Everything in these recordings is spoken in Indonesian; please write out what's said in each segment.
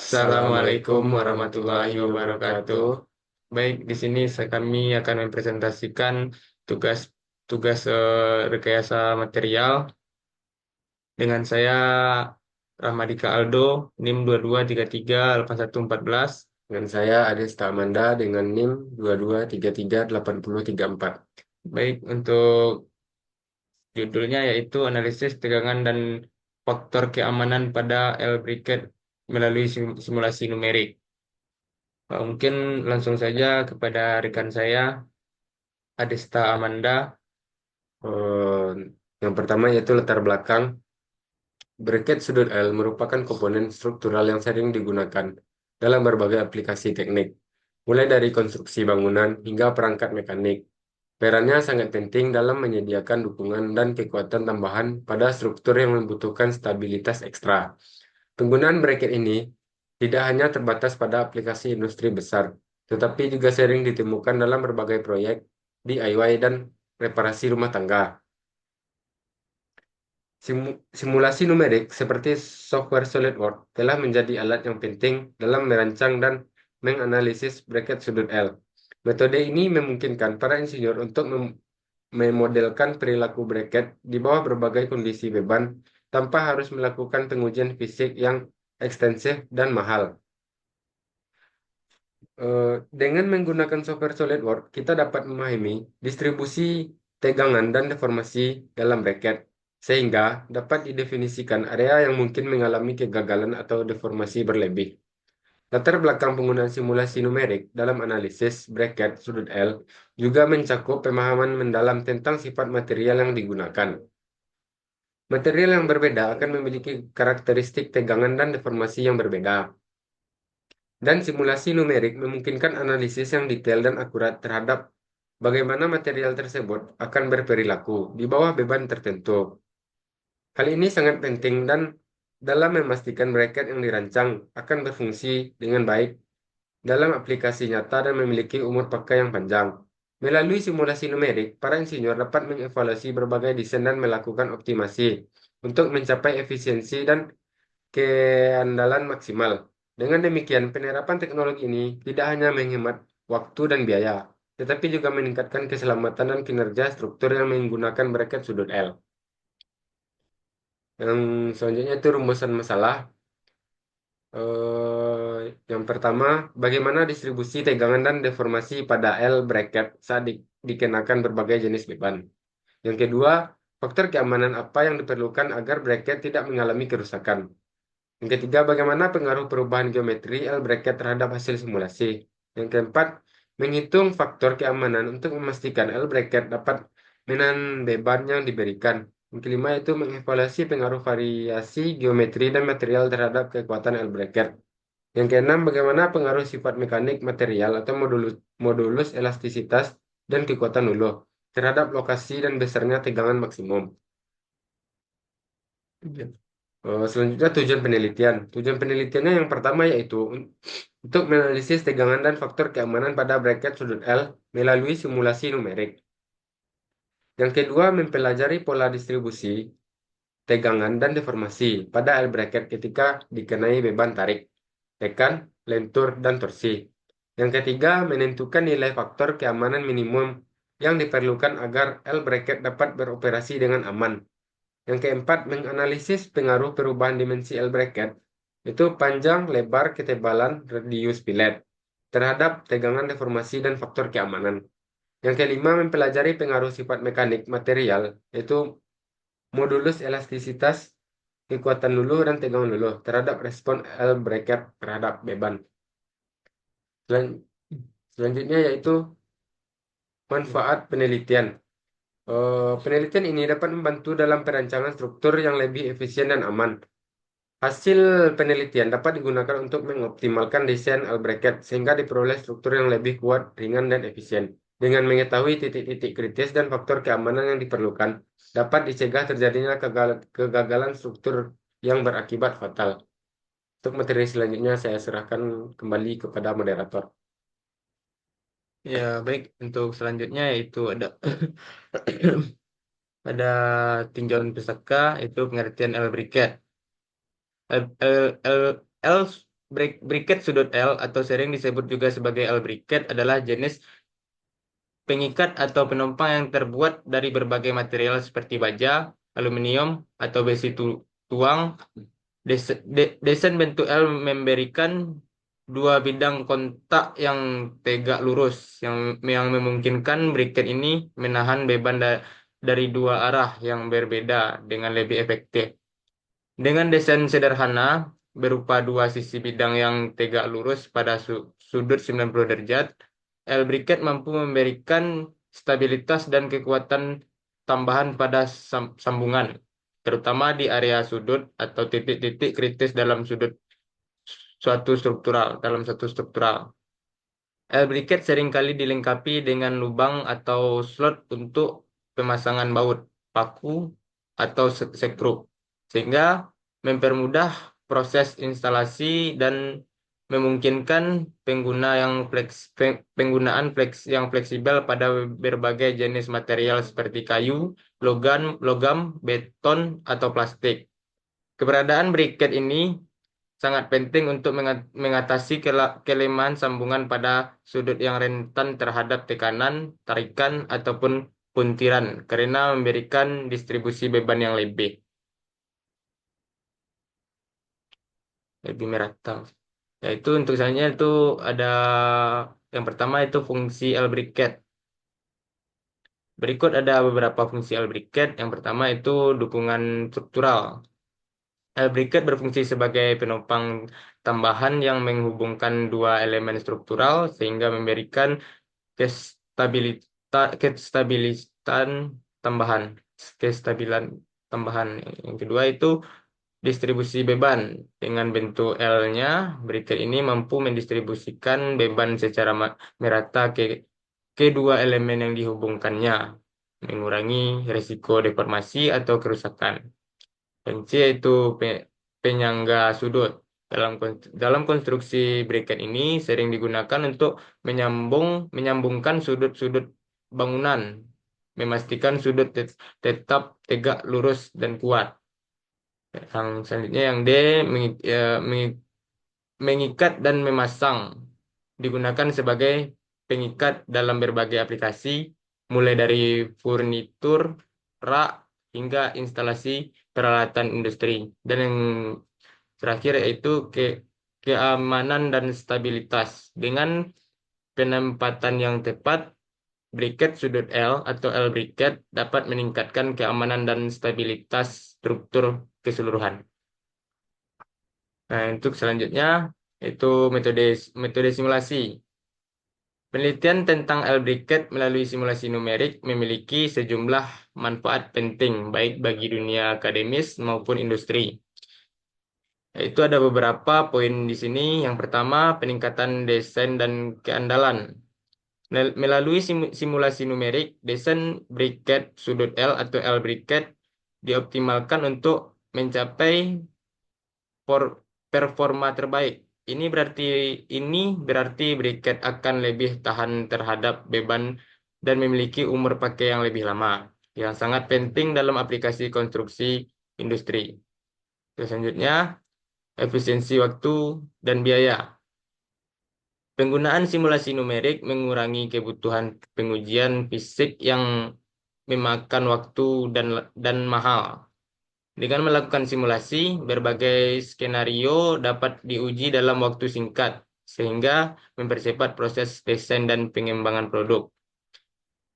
Assalamualaikum warahmatullahi wabarakatuh. Baik, di sini kami akan mempresentasikan tugas tugas rekayasa material dengan saya Rahmadika Aldo, NIM 22338114. Dengan saya Adesta Amanda dengan NIM 22338034. Baik, untuk judulnya yaitu analisis tegangan dan faktor keamanan pada L briquette melalui simulasi numerik. Mungkin langsung saja kepada rekan saya Adesta Amanda. Eh, yang pertama yaitu latar belakang. Bracket sudut L merupakan komponen struktural yang sering digunakan dalam berbagai aplikasi teknik, mulai dari konstruksi bangunan hingga perangkat mekanik. Perannya sangat penting dalam menyediakan dukungan dan kekuatan tambahan pada struktur yang membutuhkan stabilitas ekstra. Penggunaan bracket ini tidak hanya terbatas pada aplikasi industri besar, tetapi juga sering ditemukan dalam berbagai proyek DIY dan reparasi rumah tangga. Simulasi numerik seperti software SolidWorks telah menjadi alat yang penting dalam merancang dan menganalisis bracket sudut L. Metode ini memungkinkan para insinyur untuk memodelkan perilaku bracket di bawah berbagai kondisi beban tanpa harus melakukan pengujian fisik yang ekstensif dan mahal. Dengan menggunakan software SolidWorks, kita dapat memahami distribusi tegangan dan deformasi dalam bracket, sehingga dapat didefinisikan area yang mungkin mengalami kegagalan atau deformasi berlebih. Latar belakang penggunaan simulasi numerik dalam analisis bracket sudut L juga mencakup pemahaman mendalam tentang sifat material yang digunakan. Material yang berbeda akan memiliki karakteristik tegangan dan deformasi yang berbeda. Dan simulasi numerik memungkinkan analisis yang detail dan akurat terhadap bagaimana material tersebut akan berperilaku di bawah beban tertentu. Hal ini sangat penting dan dalam memastikan bracket yang dirancang akan berfungsi dengan baik dalam aplikasi nyata dan memiliki umur pakai yang panjang. Melalui simulasi numerik, para insinyur dapat mengevaluasi berbagai desain dan melakukan optimasi untuk mencapai efisiensi dan keandalan maksimal. Dengan demikian, penerapan teknologi ini tidak hanya menghemat waktu dan biaya, tetapi juga meningkatkan keselamatan dan kinerja struktur yang menggunakan bracket sudut L. Yang selanjutnya itu rumusan masalah. Yang pertama, bagaimana distribusi tegangan dan deformasi pada L bracket saat dikenakan berbagai jenis beban. Yang kedua, faktor keamanan apa yang diperlukan agar bracket tidak mengalami kerusakan. Yang ketiga, bagaimana pengaruh perubahan geometri L bracket terhadap hasil simulasi. Yang keempat, menghitung faktor keamanan untuk memastikan L bracket dapat menahan beban yang diberikan. Yang kelima, itu mengevaluasi pengaruh variasi geometri dan material terhadap kekuatan L bracket. Yang keenam, bagaimana pengaruh sifat mekanik material atau modulus elastisitas dan kekuatan uluh terhadap lokasi dan besarnya tegangan maksimum. Selanjutnya tujuan penelitian. Tujuan penelitiannya yang pertama yaitu untuk menganalisis tegangan dan faktor keamanan pada bracket sudut L melalui simulasi numerik. Yang kedua, mempelajari pola distribusi tegangan dan deformasi pada L bracket ketika dikenai beban tarik, tekan, lentur, dan torsi. Yang ketiga, menentukan nilai faktor keamanan minimum yang diperlukan agar L bracket dapat beroperasi dengan aman. Yang keempat, menganalisis pengaruh perubahan dimensi L bracket, itu panjang, lebar, ketebalan, radius biled, terhadap tegangan deformasi dan faktor keamanan. Yang kelima, mempelajari pengaruh sifat mekanik material, yaitu modulus elastisitas, kekuatan luluh, dan tegangan luluh terhadap respon L bracket terhadap beban. Selanjutnya yaitu manfaat penelitian. Penelitian ini dapat membantu dalam perancangan struktur yang lebih efisien dan aman. Hasil penelitian dapat digunakan untuk mengoptimalkan desain L bracket sehingga diperoleh struktur yang lebih kuat, ringan, dan efisien. Dengan mengetahui titik-titik kritis dan faktor keamanan yang diperlukan, dapat dicegah terjadinya kegagalan struktur yang berakibat fatal. Untuk materi selanjutnya saya serahkan kembali kepada moderator. Ya, baik. Untuk selanjutnya yaitu ada ada tinjauan pusaka itu pengertian L briquette. L, L, L, L Briquet sudut L atau sering disebut juga sebagai L briquet adalah jenis pengikat atau penopang yang terbuat dari berbagai material seperti baja, aluminium, atau besi tuang. Desain bentuk L memberikan dua bidang kontak yang tegak lurus yang memungkinkan briket ini menahan beban dari dua arah yang berbeda dengan lebih efektif. Dengan desain sederhana berupa dua sisi bidang yang tegak lurus pada sudut 90 derajat, L briket mampu memberikan stabilitas dan kekuatan tambahan pada sambungan, terutama di area sudut atau titik-titik kritis dalam satu struktural. L-briquette seringkali dilengkapi dengan lubang atau slot untuk pemasangan baut, paku, atau sekrup, sehingga mempermudah proses instalasi dan memungkinkan penggunaan yang fleksibel pada berbagai jenis material seperti kayu, logam, beton, atau plastik. Keberadaan briket ini sangat penting untuk mengatasi kelemahan sambungan pada sudut yang rentan terhadap tekanan, tarikan, ataupun puntiran karena memberikan distribusi beban yang lebih merata. Yaitu untuk misalnya itu ada yang pertama itu fungsi L briquet. Berikut ada beberapa fungsi L briquet. Yang pertama itu dukungan struktural. Briket berfungsi sebagai penopang tambahan yang menghubungkan dua elemen struktural sehingga memberikan kestabilitan tambahan. Kestabilan tambahan. Yang kedua itu distribusi beban. Dengan bentuk L-nya, briket ini mampu mendistribusikan beban secara merata ke dua elemen yang dihubungkannya, mengurangi risiko deformasi atau kerusakan. Dan C yaitu penyangga sudut. Dalam konstruksi bracket ini sering digunakan untuk menyambungkan sudut-sudut bangunan, memastikan sudut tetap tegak, lurus, dan kuat. Yang selanjutnya yang D, mengikat dan memasang. Digunakan sebagai pengikat dalam berbagai aplikasi, mulai dari furnitur, rak, hingga instalasi peralatan industri. Dan yang terakhir yaitu keamanan dan stabilitas. Dengan penempatan yang tepat, briket sudut L atau L briket dapat meningkatkan keamanan dan stabilitas struktur keseluruhan. Nah, untuk selanjutnya itu metode simulasi. Penelitian tentang L briket melalui simulasi numerik memiliki sejumlah manfaat penting baik bagi dunia akademis maupun industri. Yaitu ada beberapa poin di sini. Yang pertama, peningkatan desain dan keandalan. Melalui simulasi numerik, desain briket sudut L atau L briket dioptimalkan untuk mencapai performa terbaik. Ini berarti briket akan lebih tahan terhadap beban dan memiliki umur pakai yang lebih lama, yang sangat penting dalam aplikasi konstruksi industri. Terus selanjutnya, efisiensi waktu dan biaya. Penggunaan simulasi numerik mengurangi kebutuhan pengujian fisik yang memakan waktu dan mahal. Dengan melakukan simulasi, berbagai skenario dapat diuji dalam waktu singkat, sehingga mempercepat proses desain dan pengembangan produk.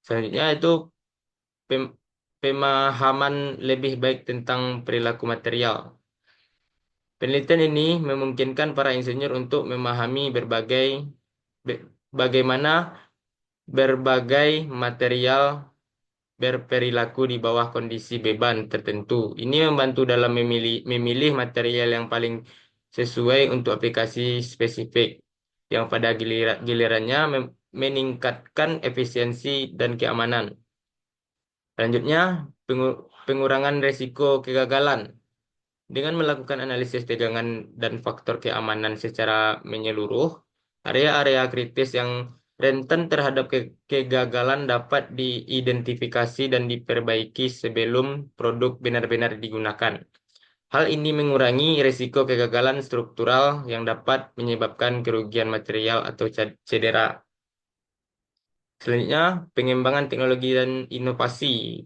Selanjutnya itu pemahaman lebih baik tentang perilaku material. Penelitian ini memungkinkan para insinyur untuk memahami bagaimana berbagai material berperilaku di bawah kondisi beban tertentu. Ini membantu dalam memilih material yang paling sesuai untuk aplikasi spesifik, yang pada gilirannya meningkatkan efisiensi dan keamanan. Selanjutnya, pengurangan risiko kegagalan. Dengan melakukan analisis tegangan dan faktor keamanan secara menyeluruh, area-area kritis yang rentan terhadap kegagalan dapat diidentifikasi dan diperbaiki sebelum produk benar-benar digunakan. Hal ini mengurangi risiko kegagalan struktural yang dapat menyebabkan kerugian material atau cedera. Selanjutnya, pengembangan teknologi dan inovasi.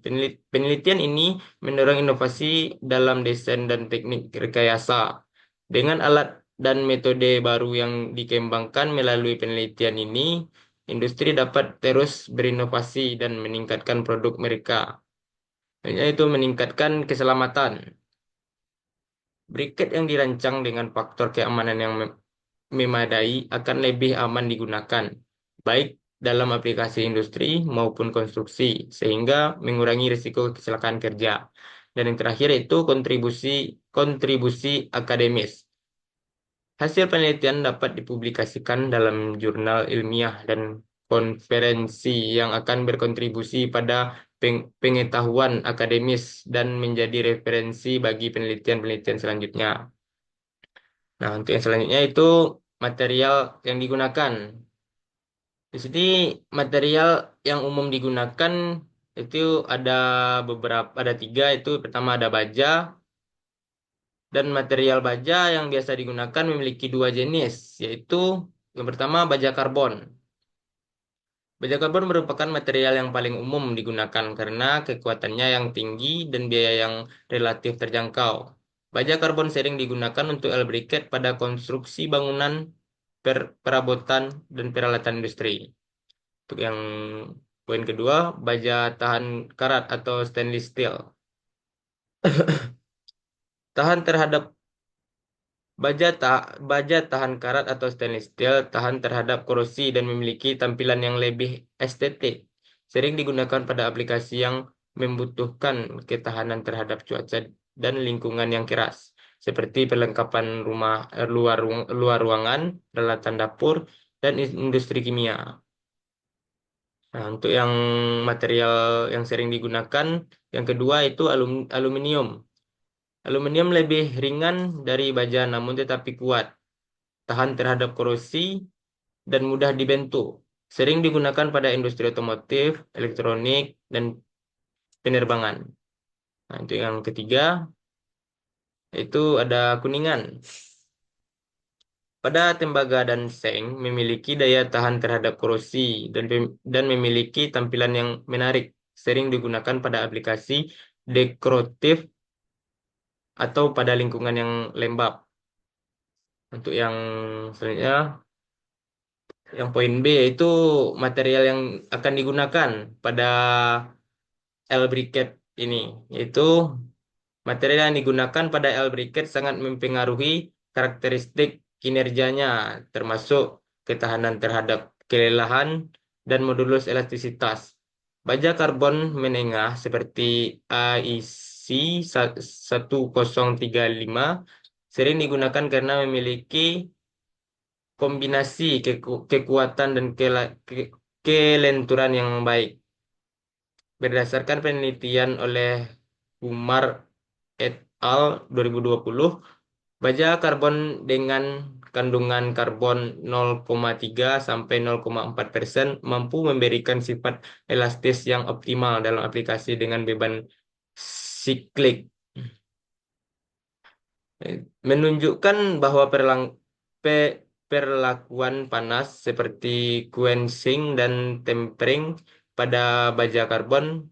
Penelitian ini mendorong inovasi dalam desain dan teknik rekayasa. Dengan alat dan metode baru yang dikembangkan melalui penelitian ini, industri dapat terus berinovasi dan meningkatkan produk mereka. Yaitu meningkatkan keselamatan. Briket yang dirancang dengan faktor keamanan yang memadai akan lebih aman digunakan, baik dalam aplikasi industri maupun konstruksi, sehingga mengurangi risiko kecelakaan kerja. Dan yang terakhir itu kontribusi kontribusi akademis. Hasil penelitian dapat dipublikasikan dalam jurnal ilmiah dan konferensi yang akan berkontribusi pada pengetahuan akademis dan menjadi referensi bagi penelitian-penelitian selanjutnya. Nah, untuk yang selanjutnya itu material yang digunakan. Di sini material yang umum digunakan itu ada ada tiga, itu pertama ada baja, dan material baja yang biasa digunakan memiliki dua jenis, yaitu yang pertama baja karbon. Baja karbon merupakan material yang paling umum digunakan karena kekuatannya yang tinggi dan biaya yang relatif terjangkau. Baja karbon sering digunakan untuk L briquette pada konstruksi bangunan, perabotan, dan peralatan industri. Untuk yang poin kedua, baja tahan karat atau stainless steel. Tahan terhadap baja tahan karat atau stainless steel tahan terhadap korosi dan memiliki tampilan yang lebih estetik. Sering digunakan pada aplikasi yang membutuhkan ketahanan terhadap cuaca dan lingkungan yang keras, seperti perlengkapan rumah luar ruangan, peralatan dapur, dan industri kimia. Nah, untuk yang material yang sering digunakan, yang kedua itu aluminium. Aluminium lebih ringan dari baja namun tetapi kuat, tahan terhadap korosi, dan mudah dibentuk. Sering digunakan pada industri otomotif, elektronik, dan penerbangan. Nah, untuk yang ketiga, itu ada kuningan. Pada tembaga dan seng memiliki daya tahan terhadap korosi dan memiliki tampilan yang menarik. Sering digunakan pada aplikasi dekoratif atau pada lingkungan yang lembab. Untuk yang selanjutnya, yang poin B yaitu material yang akan digunakan pada L briquette ini, yaitu material yang digunakan pada L briquette sangat mempengaruhi karakteristik kinerjanya, termasuk ketahanan terhadap kelelahan dan modulus elastisitas. Baja karbon menengah seperti AIC 1035 sering digunakan karena memiliki kombinasi kekuatan dan kelenturan yang baik. Berdasarkan penelitian oleh Kumar et al. 2020, baja karbon dengan kandungan karbon 0,3 sampai 0,4% mampu memberikan sifat elastis yang optimal dalam aplikasi dengan beban siklik. Menunjukkan bahwa perlakuan panas seperti quenching dan tempering pada baja karbon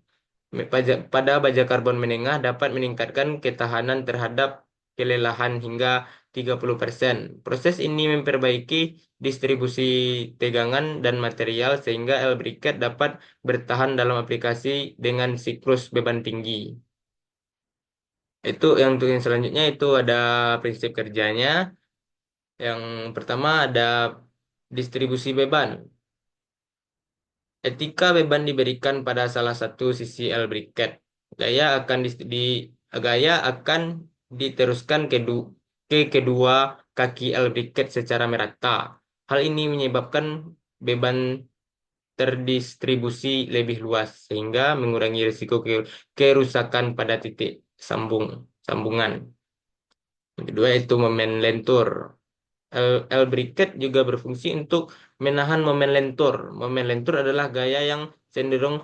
pada baja karbon menengah dapat meningkatkan ketahanan terhadap kelelahan hingga 30%. Proses ini memperbaiki distribusi tegangan dan material sehingga L briquette dapat bertahan dalam aplikasi dengan siklus beban tinggi. Itu yang untuk yang selanjutnya itu ada prinsip kerjanya. Yang pertama ada distribusi beban. Etika beban diberikan pada salah satu sisi L briquette. Gaya akan gaya akan diteruskan ke kedua kaki L briquette secara merata. Hal ini menyebabkan beban terdistribusi lebih luas sehingga mengurangi risiko kerusakan pada titik sambungan. Yang kedua itu momen lentur. L briquette juga berfungsi untuk menahan momen lentur. Momen lentur adalah gaya yang cenderung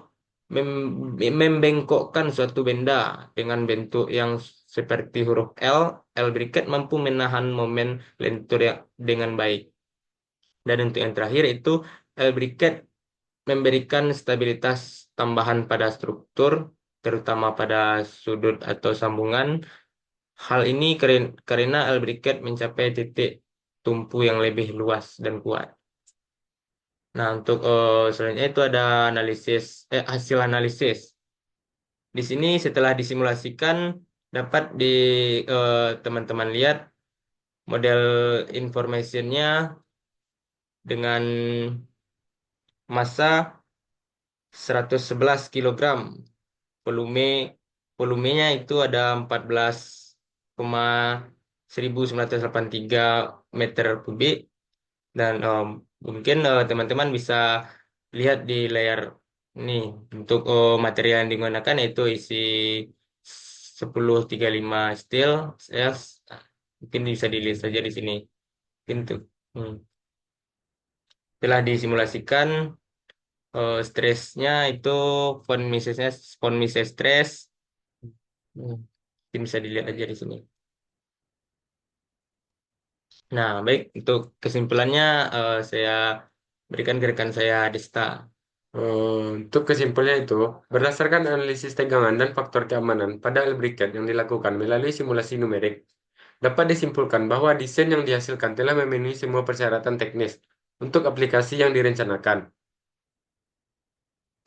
membengkokkan suatu benda dengan bentuk yang seperti huruf L briquet mampu menahan momen lentur yang dengan baik. Dan untuk yang terakhir itu L briquet memberikan stabilitas tambahan pada struktur, terutama pada sudut atau sambungan. Hal ini karena L briquet mencapai titik tumpu yang lebih luas dan kuat. Nah, untuk selanjutnya itu ada hasil analisis. Di sini setelah disimulasikan dapat teman-teman lihat model informationnya dengan massa 111 kilogram. Volume volumenya itu ada 14,1983 meter kubik dan mungkin teman-teman bisa lihat di layar ini untuk material yang digunakan yaitu isi 1035 steel ya, mungkin bisa dilihat saja di sini pintu. Hmm. Setelah disimulasikan stresnya itu von Mises stress. Hmm. Mungkin bisa dilihat aja di sini. Nah, baik untuk kesimpulannya saya berikan ke rekan saya Desta. Untuk kesimpulannya itu, berdasarkan analisis tegangan dan faktor keamanan pada L briquet yang dilakukan melalui simulasi numerik, dapat disimpulkan bahwa desain yang dihasilkan telah memenuhi semua persyaratan teknis untuk aplikasi yang direncanakan.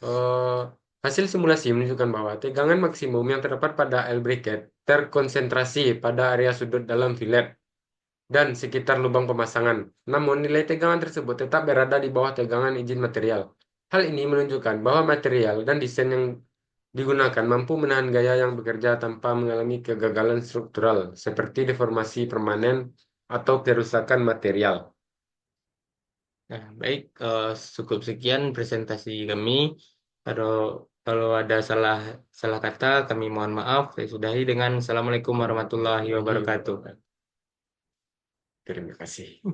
Eh, Hasil simulasi menunjukkan bahwa tegangan maksimum yang terdapat pada L briquet terkonsentrasi pada area sudut dalam fillet dan sekitar lubang pemasangan. Namun, nilai tegangan tersebut tetap berada di bawah tegangan izin material. Hal ini menunjukkan bahwa material dan desain yang digunakan mampu menahan gaya yang bekerja tanpa mengalami kegagalan struktural, seperti deformasi permanen atau kerusakan material. Nah, baik, cukup sekian presentasi kami. Kalau kalau ada salah salah kata, kami mohon maaf. Saya sudahi dengan Assalamualaikum warahmatullahi wabarakatuh. Terima kasih.